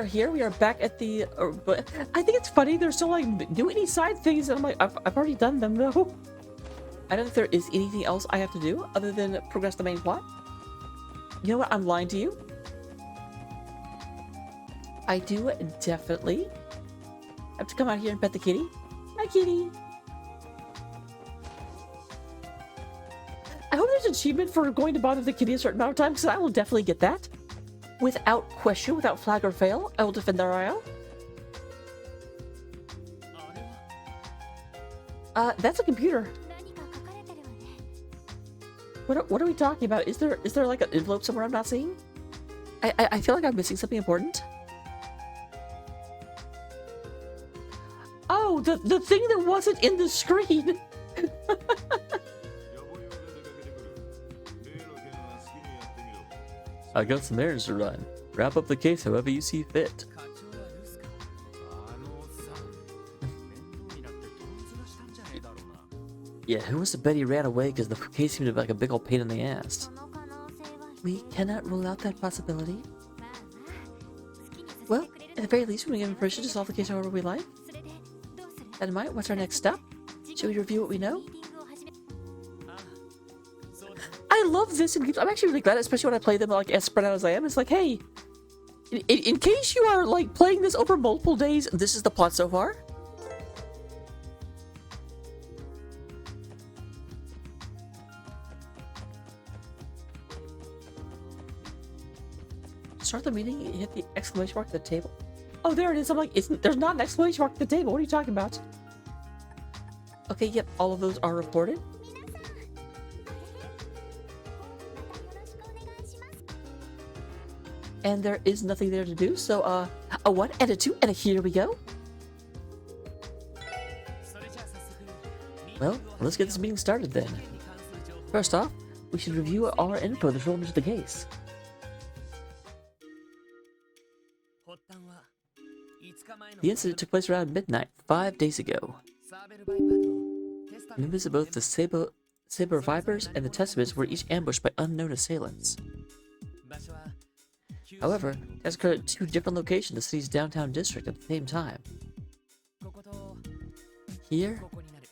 are here. We are back at the... but I think it's funny. They're still like, do any side things. And I'm like, I've already done them though. I don't think there is anything else I have to do other than progress the main plot. You know what? I'm lying to you. I do definitely have to come out here and pet the kitty. Hi, kitty. I hope there's an achievement for going to bother the kitty a certain amount of time, because I will definitely get that. Without question, without flag or fail, I will defend the Royale. That's a computer. What are we talking about? Is there like an envelope somewhere I'm not seeing? I feel like I'm missing something important. Oh, the thing that wasn't in the screen. I got some errands to run. Wrap up the case however you see fit. Yeah, who wants to bet he ran away because the case seemed like a big old pain in the ass? We cannot rule out that possibility. Well, at the very least, we can give permission to solve the case however we like. That in mind, what's our next step? Should we review what we know? I love this in games. I'm actually really glad, especially when I play them like as spread out as I am. It's like, hey, in case you are like playing this over multiple days, this is the plot so far. Start the meeting, you hit the exclamation mark at the table. Oh, there it is. I'm like, there's not an exclamation mark at the table. What are you talking about? Okay, yep, all of those are reported. And there is nothing there to do, so a 1 and a 2 and a here we go. Well, let's get this meeting started then. First off, we should review our info that's rolled into the case. The incident took place around midnight, 5 days ago. Members of both the Saber Vipers and the Testaments were each ambushed by unknown assailants. However, it has occurred at 2 different locations in the city's downtown district at the same time. Here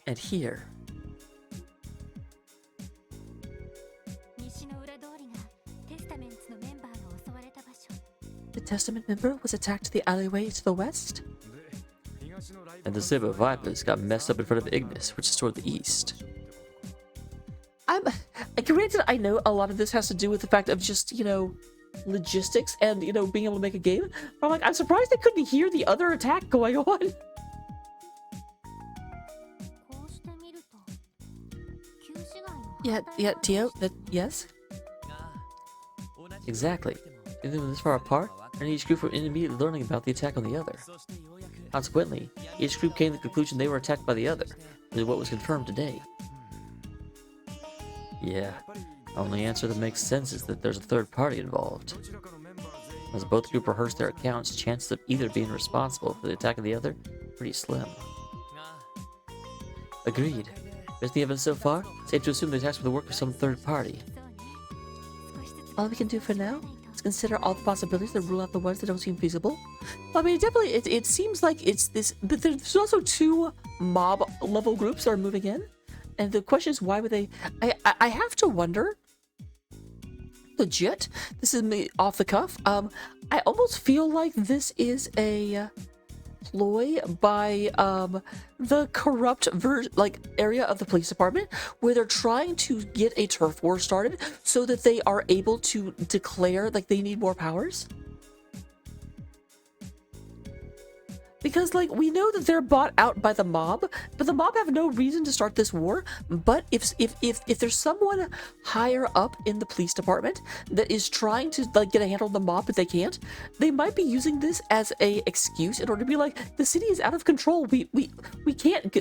and here. The Testament member was attacked to the alleyway to the west. And the Saber Vipers got messed up in front of Ignis, which is toward the east. Granted, I know a lot of this has to do with the fact of just, you know, logistics and, you know, being able to make a game. But I'm like, I'm surprised I couldn't hear the other attack going on. Yeah, Tio, yes? Exactly. Even when this far apart, and each group were immediately learning about the attack on the other. Consequently, each group came to the conclusion they were attacked by the other, which is what was confirmed today. Yeah, the only answer that makes sense is that there's a third party involved. As both groups rehearse their accounts, chances of either being responsible for the attack of the other are pretty slim. Agreed. Based on the evidence so far, safe to assume the attacks were the work of some third party. All we can do for now is consider all the possibilities and rule out the ones that don't seem feasible. I mean, definitely, it seems like it's this, but there's also 2 mob level groups that are moving in, and the question is, why would they? I have to wonder. Legit, this is me off the cuff. I almost feel like this is a ploy by the corrupt area of the police department, where they're trying to get a turf war started so that they are able to declare like they need more powers. Because, like, we know that they're bought out by the mob, but the mob have no reason to start this war. But if there's someone higher up in the police department that is trying to, like, get a handle on the mob, but they can't, they might be using this as a excuse in order to be like, the city is out of control. We can't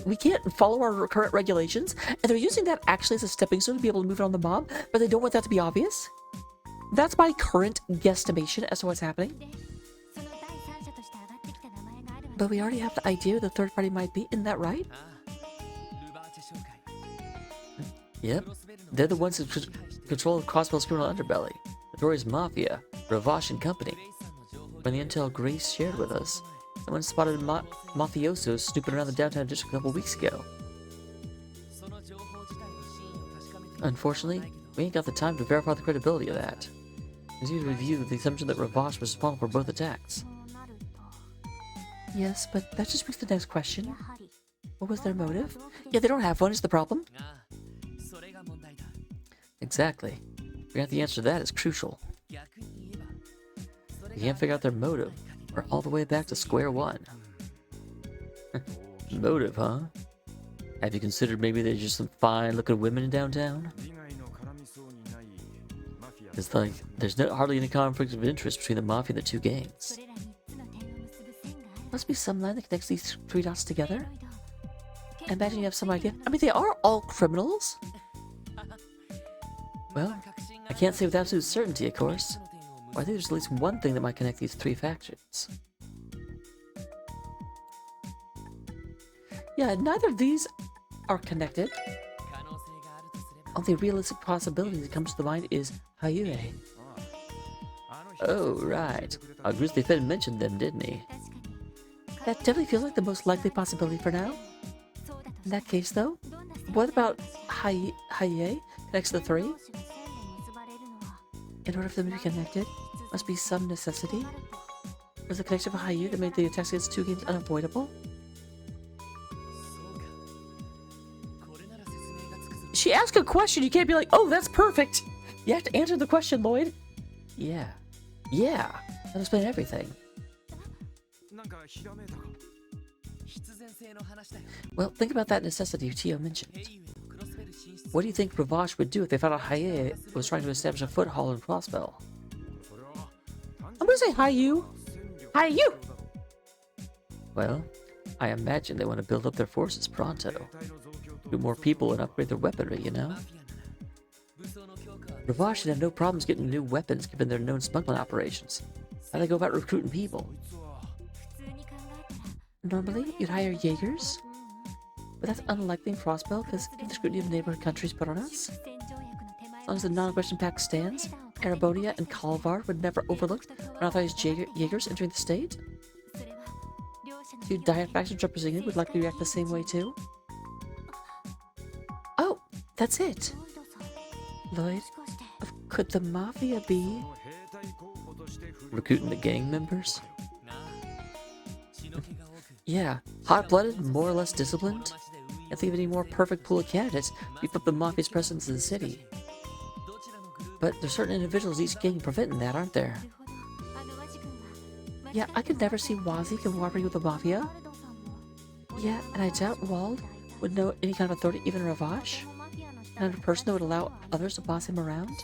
follow our current regulations, and they're using that actually as a stepping stone to be able to move it on the mob, but they don't want that to be obvious. That's my current guesstimation as to what's happening. But we already have the idea the third party might be, isn't that right? Yep. They're the ones who control Crossbell's criminal underbelly. Notorious Mafia, Ravash and Company. When on the intel Grace shared with us, someone spotted mafiosos snooping around the downtown district a couple weeks ago. Unfortunately, we ain't got the time to verify the credibility of that. We need to review the assumption that Ravash was responsible for both attacks. Yes, but that just brings the next question. What was their motive? Yeah, they don't have one, is the problem. Exactly. Figuring out the answer to that is crucial. If you can't figure out their motive, we're all the way back to square one. Motive, huh? Have you considered maybe there's just some fine-looking women in downtown? It's like, there's hardly any conflict of interest between the Mafia and the two gangs. Must be some line that connects these three dots together. I imagine you have some idea. I mean, they are all criminals. Well, I can't say with absolute certainty, of course. But I think there's at least one thing that might connect these three factions. Yeah, neither of these are connected. Only realistic possibility that comes to the mind is Hayue. Oh, right. Grizzly Finn mentioned them, didn't he? That definitely feels like the most likely possibility for now. In that case, though, what about Hayue connects the three? In order for them to be connected, must be some necessity. Was the connection of Hayue that made the attacks against two games unavoidable? She asked a question, you can't be like, oh, that's perfect! You have to answer the question, Lloyd. Yeah. Yeah. That'll explain everything. Well, think about that necessity Tio mentioned. What do you think Ravash would do if they found out Hayue was trying to establish a foothold in Crossbell? I'm gonna say Hayue. Hayue! Well, I imagine they want to build up their forces pronto. Get more people and upgrade their weaponry, you know? Ravash should have no problems getting new weapons given their known smuggling operations. How do they go about recruiting people? Normally, you'd hire Jaegers. But that's unlikely in Crossbell because of the scrutiny of neighborhood countries put on us. As long as the non-aggression pact stands, Arabonia and Kalvar would never overlook unauthorized Jaegers entering the state. Two diet factions represented would likely react the same way too. Oh, that's it. Lloyd, could the Mafia be recruiting the gang members? Yeah, hot-blooded, more or less disciplined. Can't think of any more perfect pool of candidates to beef up the Mafia's presence in the city. But there's certain individuals each gang preventing that, aren't there? Yeah, I could never see Wazi cooperating with the Mafia. Yeah, and I doubt Wald would know any kind of authority, even Ravash. Another person that would allow others to boss him around.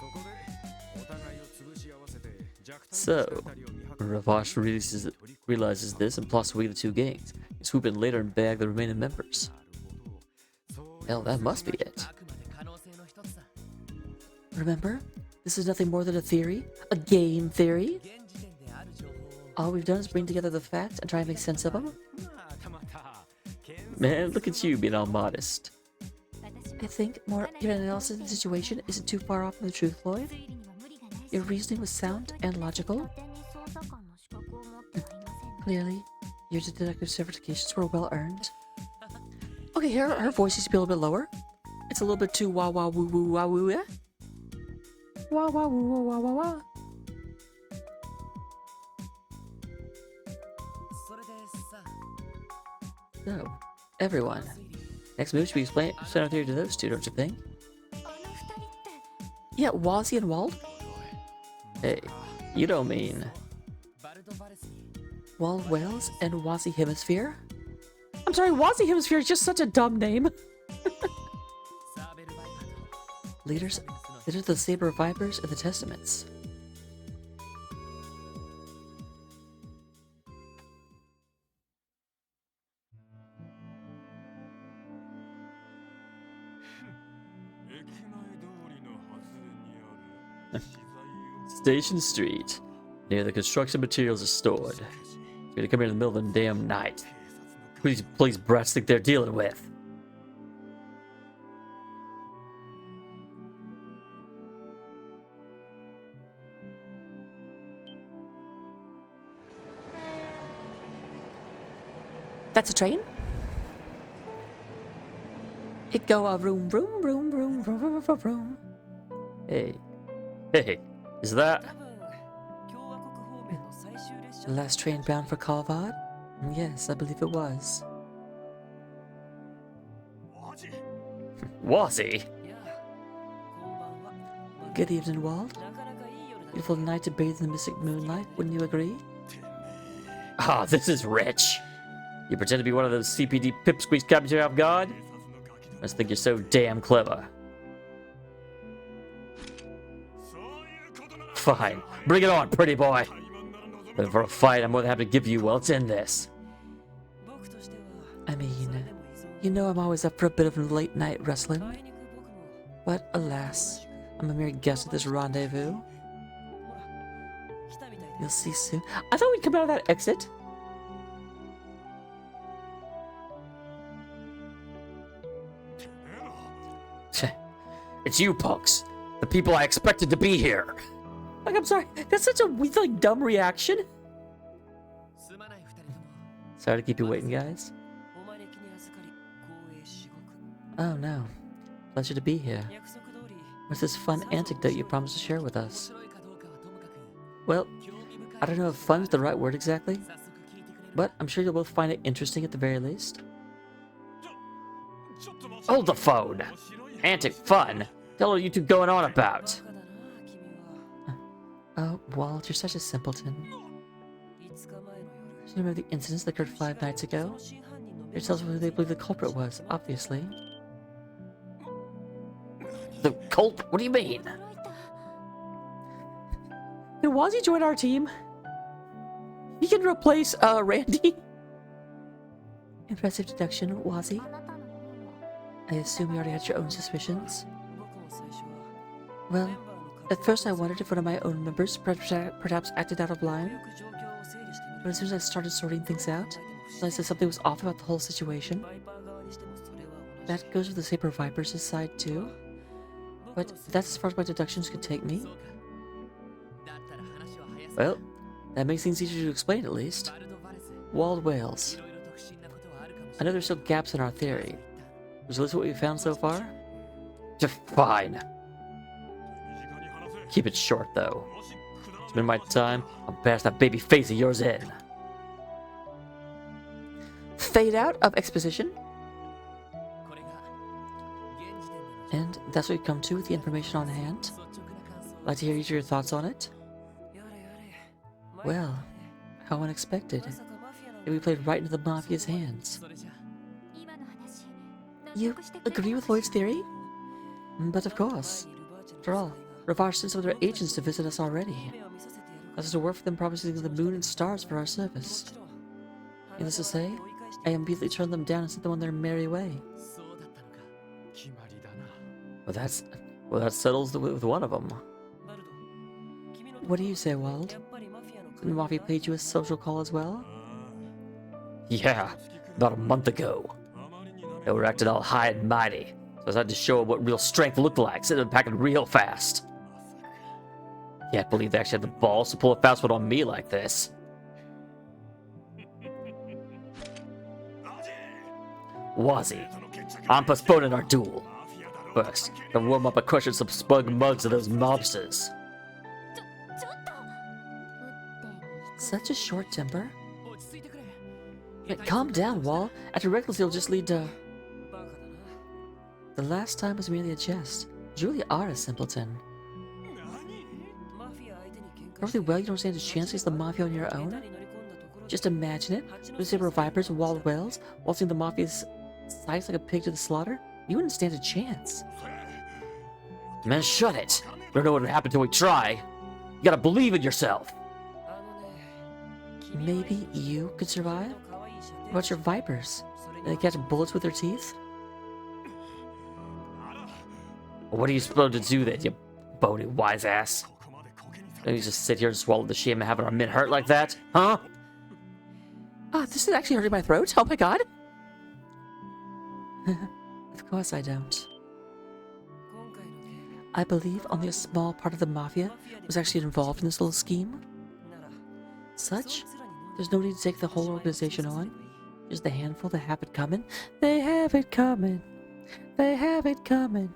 So, Ravash realizes this and plots to weed the two gangs. He swoop in later and bag the remaining members. Hell, that must be it. Remember, this is nothing more than a theory, a game theory. All we've done is bring together the facts and try and make sense of them. Man, look at you being all modest. I think your analysis of the situation isn't too far off from the truth, Lloyd. Your reasoning was sound and logical. Clearly, your deductive certifications were well earned. Okay, her voice needs to be a little bit lower. It's a little bit too wah wah woo woo wah woo, eh? Wah wah woo wah wah wah wah. So, everyone, next move should be explain our theory to those two, don't you think? Yeah, Wazi and Wald? Hey, you don't mean Wald Wales and Wazi Hemisphere? I'm sorry, Wazi Hemisphere is just such a dumb name. Leaders of the Saber Vipers and the Testaments. Station Street, near the construction materials are stored. You're gonna come here in the middle of the damn night. Who these police brats think they're dealing with? That's a train? It go a vroom, vroom, vroom, vroom, vroom, vroom, vroom, vroom. Hey. Hey, is that... The last train bound for Kalvad? Yes, I believe it was. Was he? Good evening, Wald. Beautiful night to bathe in the mystic moonlight, wouldn't you agree? Ah, this is rich. You pretend to be one of those CPD pipsqueaks captured off guard? I just think you're so damn clever. Fine. Bring it on, pretty boy. But for a fight, I'm more than happy to give you, well, let's end this. I mean, you know I'm always up for a bit of late night wrestling. But alas, I'm a mere guest at this rendezvous. You'll see soon. I thought we'd come out of that exit. It's you, punks. The people I expected to be here. Like, I'm sorry. That's such a like dumb reaction. Sorry to keep you waiting, guys. Oh no. Pleasure to be here. What's this fun anecdote you promised to share with us? Well, I don't know if fun is the right word exactly, but I'm sure you'll both find it interesting at the very least. Hold the phone. Antic fun. Tell her what you two going on about. Oh, Walt, you're such a simpleton. Do you remember the incidents that occurred 5 nights ago? It tells me who they believe the culprit was, obviously. The culprit? What do you mean? Can Wazzy join our team? He can replace, Randy. Impressive deduction, Wazzy. I assume you already had your own suspicions. Well, at first I wondered if one of my own members perhaps acted out of line. But as soon as I started sorting things out, I realized that something was off about the whole situation. That goes with the Saber Vipers' side too. But that's as far as my deductions could take me. Well, that makes things easier to explain at least. Walled whales. I know there's still gaps in our theory. Was this what we found so far? Fine. Keep it short, though. It's been my time. I'll bash that baby face of yours in. Fade out of exposition. And that's what we come to with the information on hand. I'd like to hear each of your thoughts on it. Well, how unexpected. We played right into the Mafia's hands. You agree with Lloyd's theory? But of course. After all, Ravar sent some of their agents to visit us already. I was to work for them promising the moon and stars for our service. Needless to say, I immediately turned them down and sent them on their merry way. Well, that settles with one of them. What do you say, Wald? Didn't Mafia paid you a social call as well? Yeah, about a month ago. They were acting all high and mighty, so I had to show them what real strength looked like, sitting and packing real fast. Can't believe they actually had the balls to pull a fast one on me like this. Wazzy, I'm postponing our duel. First, to warm up by crushing some smug mugs of those mobsters. Such a short temper. Calm down, Wall. After reckless, you'll just lead to... The last time was merely a jest. You really are a simpleton. Perfectly well, you don't stand a chance against the Mafia on your own? Just imagine it. The Saber Vipers and Walled Whales, waltzing the Mafia's sides like a pig to the slaughter. You wouldn't stand a chance. Man, shut it. You don't know what would happen till we try. You gotta believe in yourself. Maybe you could survive? What about your Vipers? Do they catch bullets with their teeth? What are you supposed to do then, you bony wise ass? Don't you just sit here and swallow the shame of having our men hurt like that? Huh? This is actually hurting my throat. Oh my god. Of course I don't. I believe only a small part of the Mafia was actually involved in this little scheme. Such, there's no need to take the whole organization on. Just a handful that have it coming. They have it coming. They have it coming.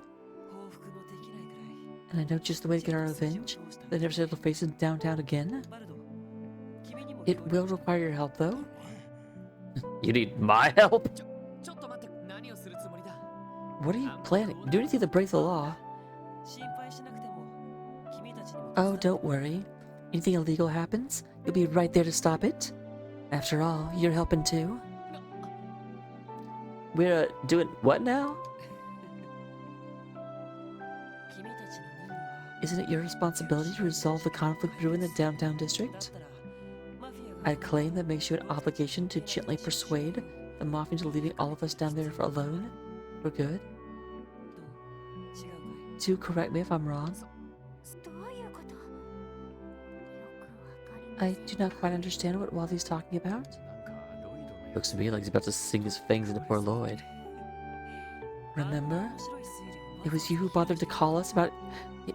And I know just the way to get our revenge. They never said they'll face it downtown again. It will require your help, though. You need my help? What are you planning? Do anything to break the law. Oh, don't worry. Anything illegal happens, you'll be right there to stop it. After all, you're helping too. We're doing what now? Isn't it your responsibility to resolve the conflict brewing in the downtown district? I claim that makes you an obligation to gently persuade the Mafia into leaving all of us down there alone. For good. Do correct me if I'm wrong. I do not quite understand what Wally's talking about. Looks to me like he's about to sink his fangs into poor Lloyd. Remember? It was you who bothered to call us about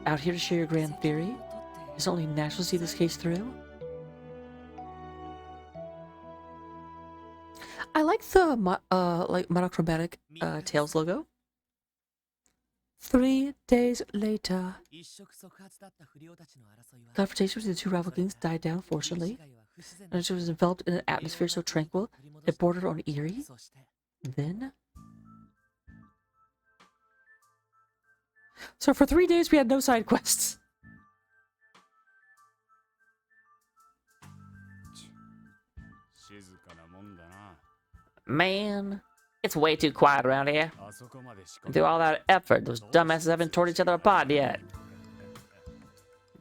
out here to share your grand theory. It's only natural to see this case through. I like the monochromatic Tails logo. 3 days later. Confrontation between the two rival gangs died down, fortunately. And it was enveloped in an atmosphere so tranquil, it bordered on eerie. Then... So for 3 days we had no side quests. Man, it's way too quiet around here. And through all that effort, those dumbasses haven't torn each other apart yet.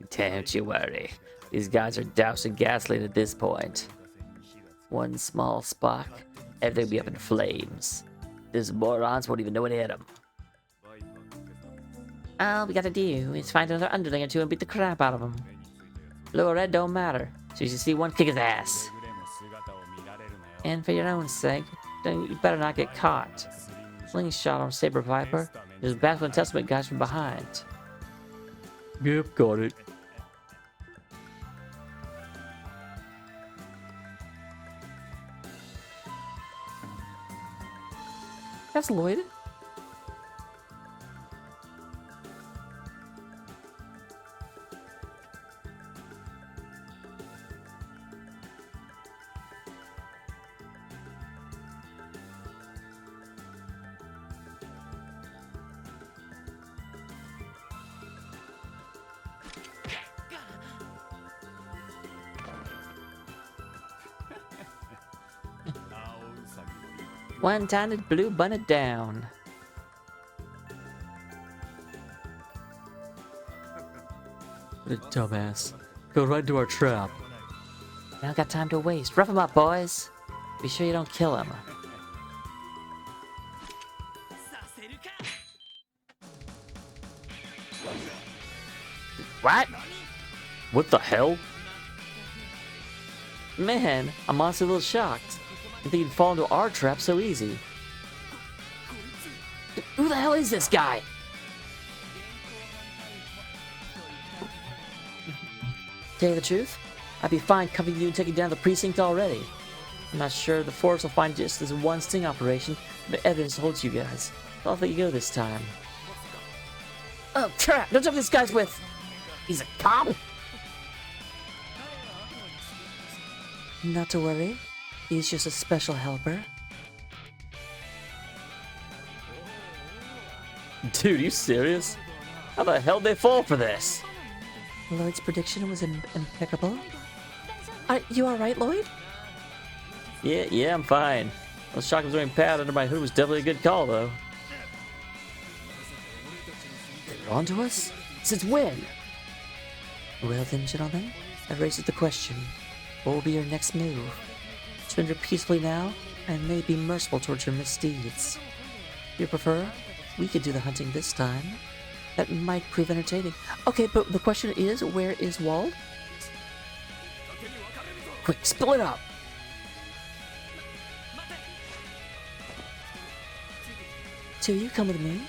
Don't you worry. These guys are doused in gasoline at this point. One small spark, everything will be up in flames. These morons won't even know it hit them. All we gotta do is find another underling or two and beat the crap out of them. Blue or red don't matter, so you should see one kick his ass. And for your own sake, you better not get caught. Slingshot on Saber Viper. There's Baptist Testament guys from behind. Yep, got it. That's Lloyd. One-handed blue bun it down. What a dumbass. Go right into our trap. I don't got time to waste. Rough him up, boys. Be sure you don't kill him. What? What the hell? Man, I'm honestly a little shocked. I think you'd fall into our trap so easy. Who the hell is this guy? Tell you the truth, I'd be fine covering you and taking down the precinct already. I'm not sure the force will find just this one sting operation, but evidence holds you guys. I'll let you go this time. Oh crap! Don't tell me this guy's with... He's a cop? Not to worry. He's just a special helper. Dude, you serious? How the hell did they fall for this? Lloyd's prediction was impeccable. Are you alright, Lloyd? Yeah, I'm fine. Those shotguns wearing pad under my hood was definitely a good call, though. They're onto us? Since when? Well then, gentlemen, that raises the question. What will be your next move? Surrender peacefully now, and may be merciful towards your misdeeds. If you prefer, we could do the hunting this time. That might prove entertaining. Okay, but the question is, where is Wald? Quick, split up! Two, you come with me.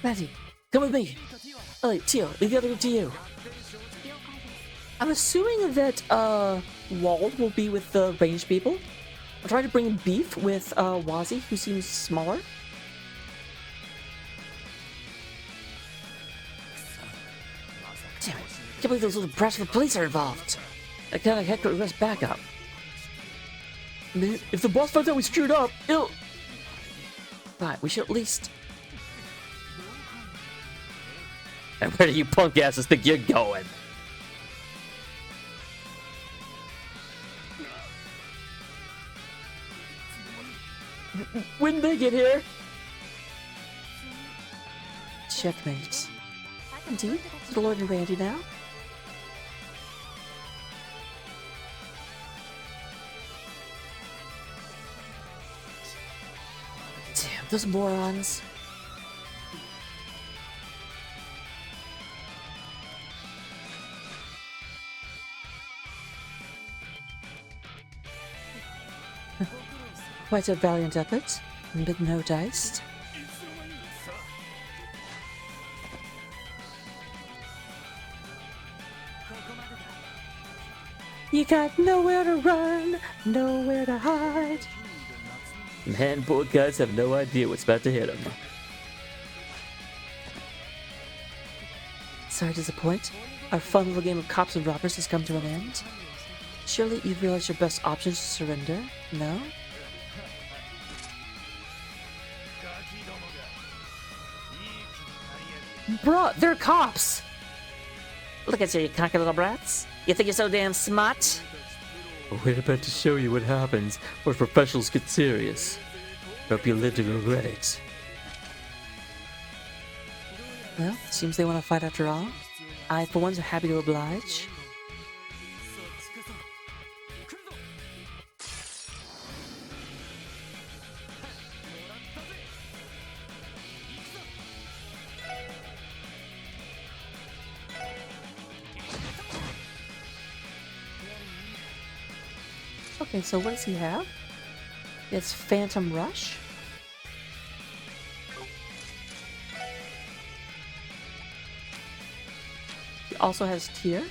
Randy, come with me. Oh, wait, Tio, leave the other group to you. I'm assuming that Wald will be with the ranged people. I'll try to bring Beef with Wazi, who seems smaller. Damn it. I can't believe those little brats of the police are involved. I gotta heck request backup. Man, if the boss finds out we screwed up, it'll... Right, we should at least... And where do you punk asses think you're going? When they get here... Checkmate. Indeed, it's the Lord and Randy now. Damn, those morons. Quite a valiant effort, but no dice. You got nowhere to run, nowhere to hide. Man, poor guys have no idea what's about to hit them. Sorry to disappoint. Our fun little game of cops and robbers has come to an end. Surely you've realized your best option is to surrender, no? Bruh, they're cops! Look at you, you cocky little brats. You think you're so damn smart? We're about to show you what happens when professionals get serious. Hope you live to regret it. Well, seems they want to fight after all. I, for one, am happy to oblige. Okay, so what does he have? It's Phantom Rush. He also has Tear.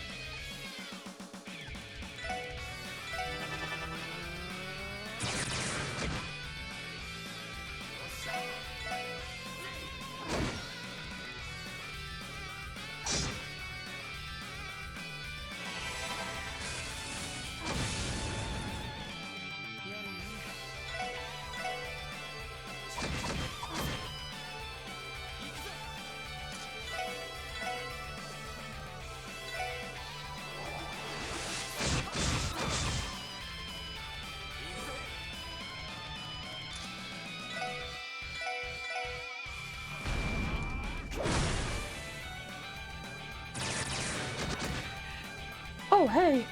Oh, hey!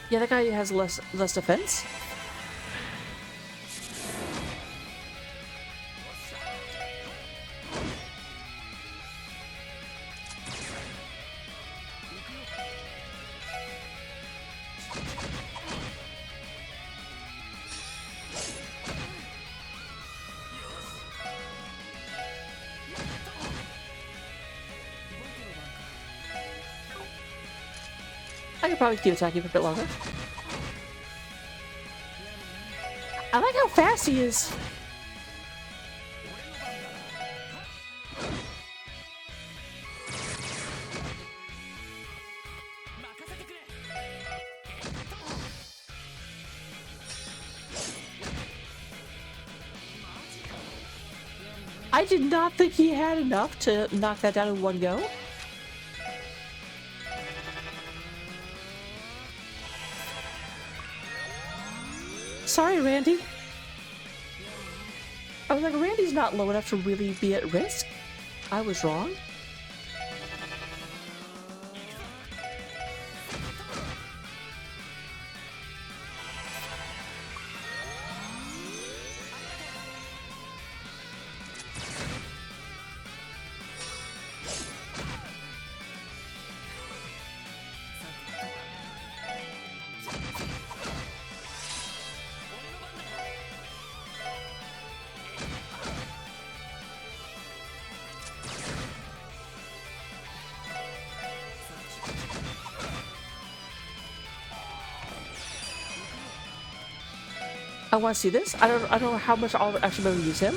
Yeah, that guy has less defense. I could probably keep attacking for a bit longer. I like how fast he is. I did not think he had enough to knock that down in one go. Sorry, Randy. I was like, Randy's not low enough to really be at risk. I was wrong. I want to see this. I don't know how much I'll actually be able to use him.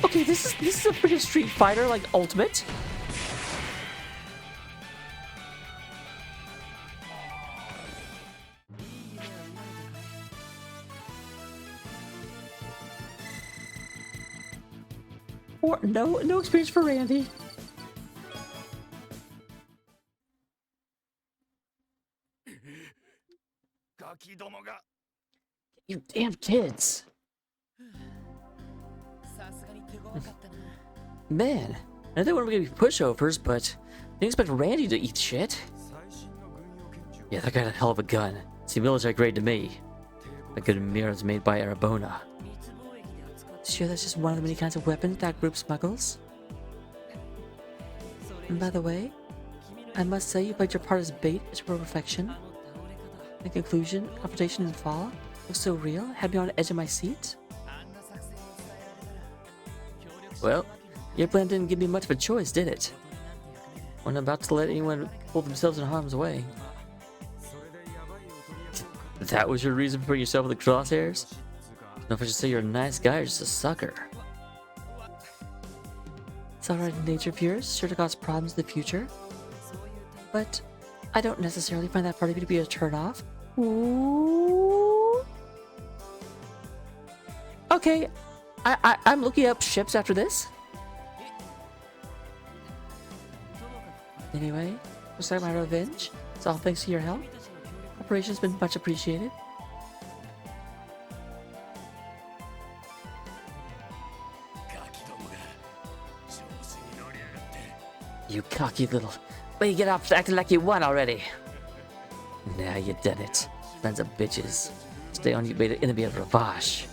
Okay, this is a freaking Street Fighter like ultimate. Or no experience for Randy. You damn kids. Man, I know they weren't gonna be pushovers, but I didn't expect Randy to eat shit. Yeah, that guy had a hell of a gun. Seemed military grade to me. A good mirrors made by Arabona. Sure, that's just one of the many kinds of weapons that group smuggles. And by the way, I must say you played your part as bait to perfection. In conclusion, confrontation and fall was so real, had me on the edge of my seat. Well, your plan didn't give me much of a choice, did it? When I'm about to let anyone pull themselves in harm's way. That was your reason for putting yourself in the crosshairs? No, if I should say you're a nice guy or just a sucker. It's alright in nature of yours, sure to cause problems in the future. But I don't necessarily find that part of you to be a turn-off. Ooh. Okay, I'm looking up ships after this. Anyway, looks like my revenge. It's all thanks to your help. Operation's been much appreciated. You cocky little... Way you get off acting like you won already. Now you done it. Sons of bitches. Stay on you, beta enemy of Ravash.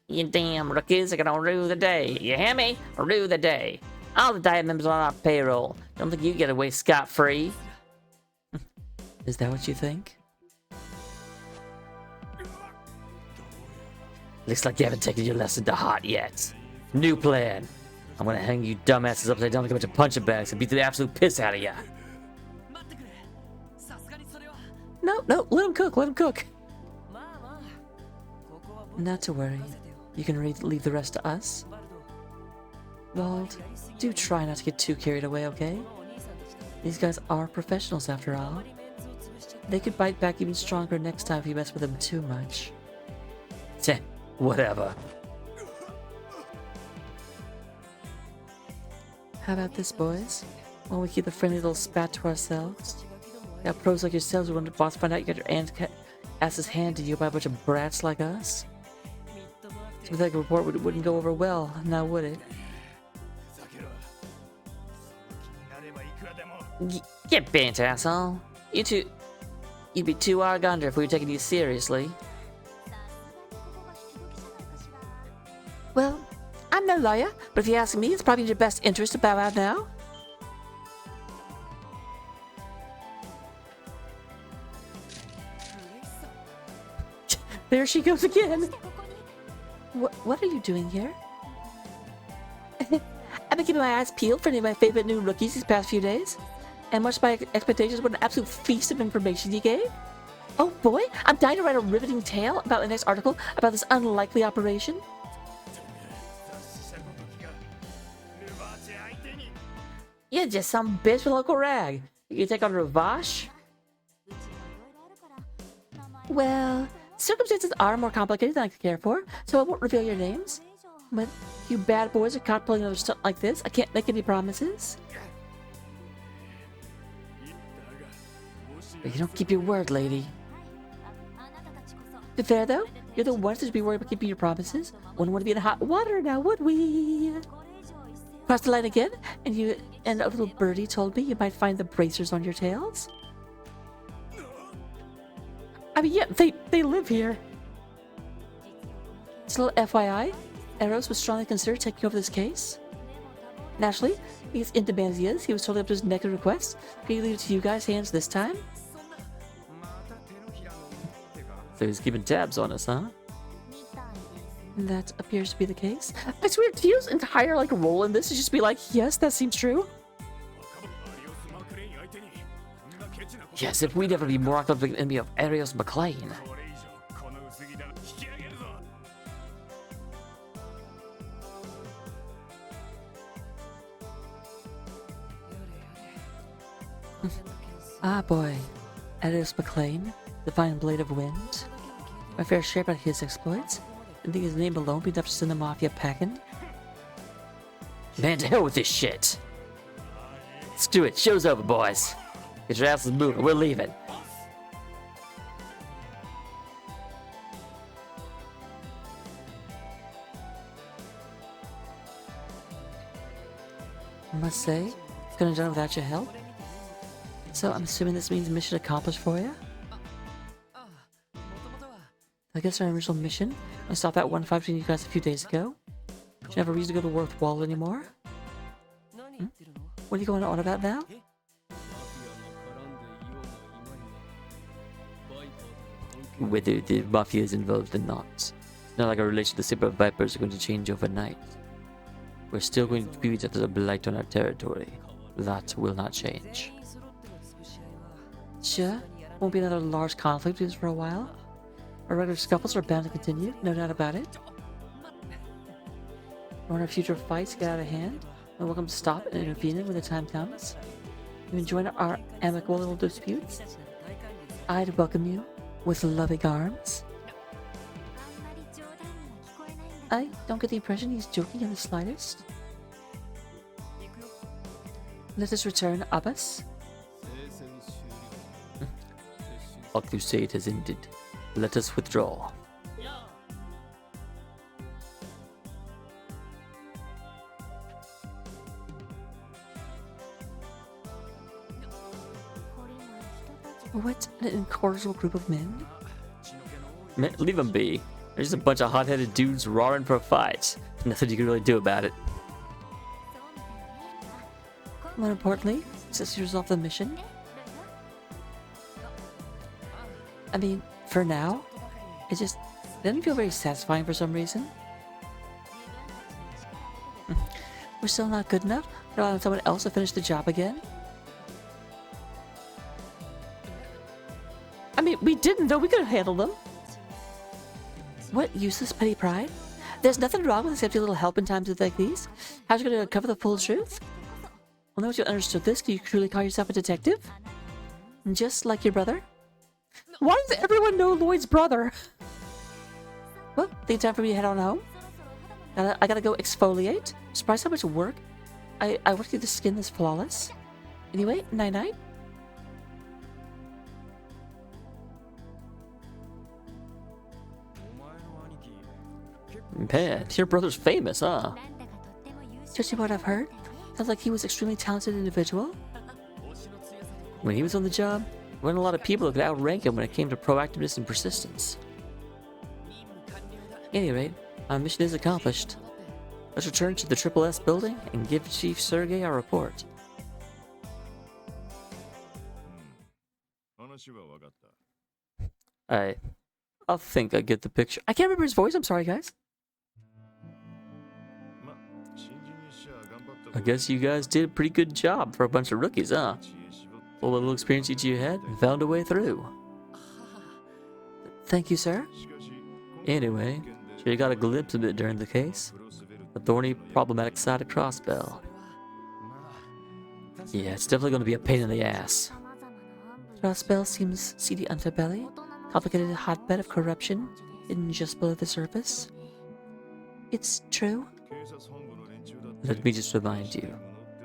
You damn rookies are gonna rue the day. You hear me? Rue the day. All the diet members on our payroll. Don't think you get away scot-free. Is that what you think? Looks like you haven't taken your lesson to heart yet. New plan. I'm gonna hang you dumbasses upside down like a bunch of punching bags and beat the absolute piss out of ya. No, let him cook, let him cook. Not to worry. You can leave the rest to us. Wald, do try not to get too carried away, okay? These guys are professionals after all. They could bite back even stronger next time if you mess with them too much. Tch, whatever. How about this, boys? While we keep the friendly little spat to ourselves. Got pros like yourselves who want the boss find out you got your asses handed to you by a bunch of brats like us? Seems like a report wouldn't go over well, now would it? Get bent, asshole. You'd be too argonder if we were taking you seriously. Well, I'm no lawyer, but if you ask me, it's probably in your best interest to bow out now. There she goes again. What are you doing here? I've been keeping my eyes peeled for any of my favorite new rookies these past few days. And much to my expectations, what an absolute feast of information you gave. Oh boy, I'm dying to write a riveting tale about the next article about this unlikely operation. You're just some bitch with a local rag. You take on Ravash? Well, circumstances are more complicated than I could care for, so I won't reveal your names. But you bad boys are caught pulling another stunt like this. I can't make any promises. But you don't keep your word, lady. To be fair, though, you're the ones that should be worried about keeping your promises. Wouldn't want to be in hot water now, would we? Cross the line again, and a little birdie told me you might find the bracers on your tails. I mean, yeah, they live here. Just a little FYI, Eros was strongly considered taking over this case. Naturally, he's in demand as he is. He was totally up to his neck of requests. Can you leave it to you guys' hands this time? So he's keeping tabs on us, huh? That appears to be the case. I swear, Tio's entire role in this is just be like, yes, that seems true. Yes, if we'd ever be more active than the enemy of Arius McLean. Ah, boy. Arius McLean, Divine Blade of Wind. My fair share about his exploits. I think his name alone be enough to send the Mafia packing. Man, to hell with this shit. Let's do it. Show's over, boys. Get your asses moving. We're leaving. I must say, couldn't have done it without your help. So I'm assuming this means mission accomplished for you? I guess our original mission, I stopped that one fight between you guys a few days ago. Do you have a reason to go to Worthwall anymore? What are you going on about now? Whether the Mafia is involved or not. It's not like our relation to the Super Vipers are going to change overnight. We're still going to view each other as a blight on our territory. That will not change. Sure, won't be another large conflict with us for a while. Our regular scuffles are bound to continue, no doubt about it. When our future fights get out of hand, we're welcome to stop and intervene when the time comes. You join our amicable little disputes? I'd welcome you with loving arms. I don't get the impression he's joking in the slightest. Let us return, Abbas. Our crusade has ended. Let us withdraw. What an incorrigible group of men. Man, leave them be. They're just a bunch of hot-headed dudes roaring for a fight. Nothing you can really do about it. More importantly, since you resolved the mission, I mean, for now, it doesn't feel very satisfying for some reason. We're still not good enough to allow someone else to finish the job again. I mean, we didn't, though. We could have handled them. What useless petty pride? There's nothing wrong with accepting a little help in times like these. How's you going to cover the full truth? Well, now that you understood this, can you truly call yourself a detective? Just like your brother? Why does everyone know Lloyd's brother? Well, think it's time for me to head on home. I gotta go exfoliate. Surprised how much work I work through the skin that's flawless. Anyway, night-night. Man, your brother's famous, huh? Judging what I've heard, sounds like he was an extremely talented individual. When he was on the job, there weren't a lot of people that could outrank him when it came to proactiveness and persistence. At any rate, our mission is accomplished. Let's return to the Triple S building and give Chief Sergey our report. I think I get the picture. I can't remember his voice, I'm sorry guys. I guess you guys did a pretty good job for a bunch of rookies, huh? All the little experience each of you had and found a way through. Thank you, sir. Anyway, sure you got a glimpse of it during the case. The thorny, problematic side of Crossbell. Yeah, it's definitely going to be a pain in the ass. Crossbell seems seedy underbelly, complicated hotbed of corruption hidden just below the surface. It's true. Let me just remind you,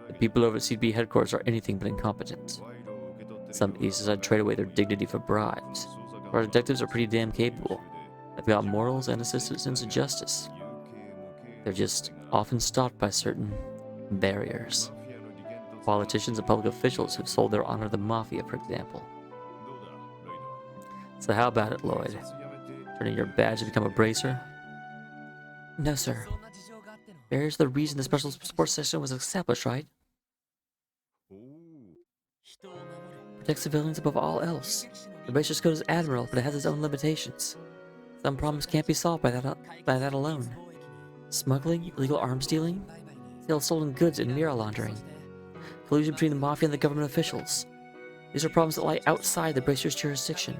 the people over at CB headquarters are anything but incompetent. Some Eastside trade away their dignity for bribes. Our detectives are pretty damn capable. They've got morals and a sense of justice. They're just often stopped by certain barriers. Politicians and public officials who've sold their honor to the Mafia, for example. So how about it, Lloyd? Turning your badge to become a bracer? No, sir. There's the reason the special sports session was established, right? Protect civilians above all else. The Bracer's code is admirable, but it has its own limitations. Some problems can't be solved by that alone. Smuggling, illegal arms dealing, sale of stolen goods, and mirror laundering. Collusion between the Mafia and the government officials. These are problems that lie outside the bracer's jurisdiction.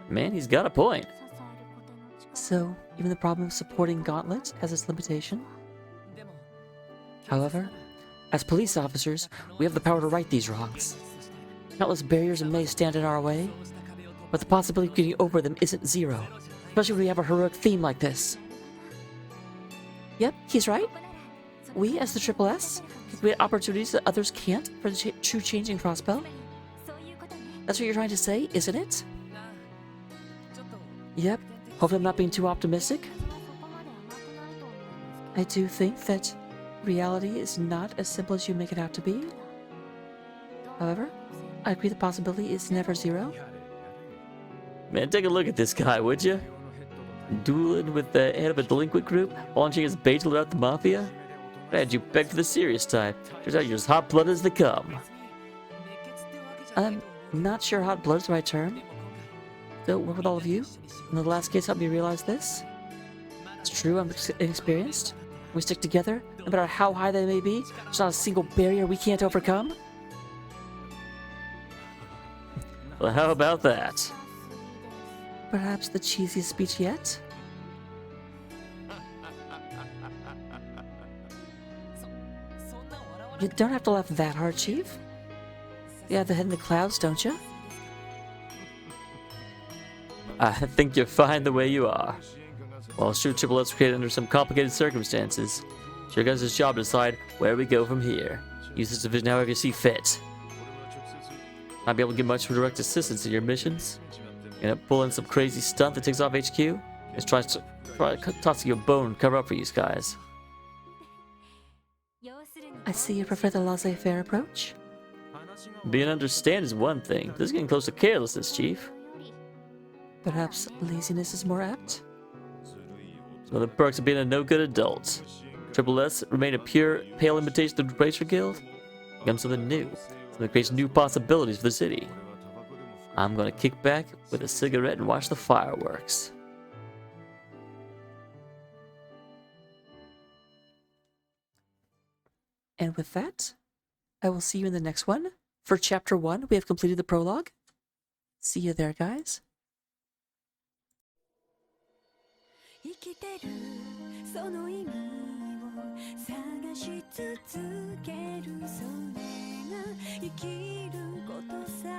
Man, he's got a point. So, even the problem of supporting Gauntlet has its limitation. However, as police officers, we have the power to right these wrongs. Countless barriers may stand in our way, but the possibility of getting over them isn't zero, especially when we have a heroic theme like this. Yep, he's right. We, as the Triple S, can create opportunities that others can't for the true changing crossbow. That's what you're trying to say, isn't it? Yep. Hopefully I'm not being too optimistic. I do think that reality is not as simple as you make it out to be. However, I agree the possibility is never zero. Man, take a look at this guy, would you? Dueling with the head of a delinquent group, launching his bait about the mafia? I had you pegged for the serious type. Turns out you're as hot-blooded as they come. I'm not sure hot-blood's the right term. Don't work with all of you. And the last case helped me realize this. It's true, I'm inexperienced. We stick together, no matter how high they may be. There's not a single barrier we can't overcome. Well, how about that? Perhaps the cheesiest speech yet? You don't have to laugh that hard, Chief. You have the head in the clouds, don't you? I think you're fine the way you are. Well, sure, Triple S was created under some complicated circumstances. It's your guys' job to decide where we go from here. Use this division however you see fit. Not be able to give much direct assistance in your missions. You're gonna pull in some crazy stunt that takes off HQ? Just try tossing you a bone to cover up for you guys. I see you prefer the laissez-faire approach. Being understand is one thing. This is getting close to carelessness, Chief. Perhaps laziness is more apt? Some of the perks of being a no-good adult. Triple S remain a pure, pale imitation of the Bracer Guild. Become something new. Something that creates new possibilities for the city. I'm gonna kick back with a cigarette and watch the fireworks. And with that, I will see you in the next one. For Chapter 1, we have completed the prologue. See you there, guys. 生きてるその意味を探し続けるそれが生きることさ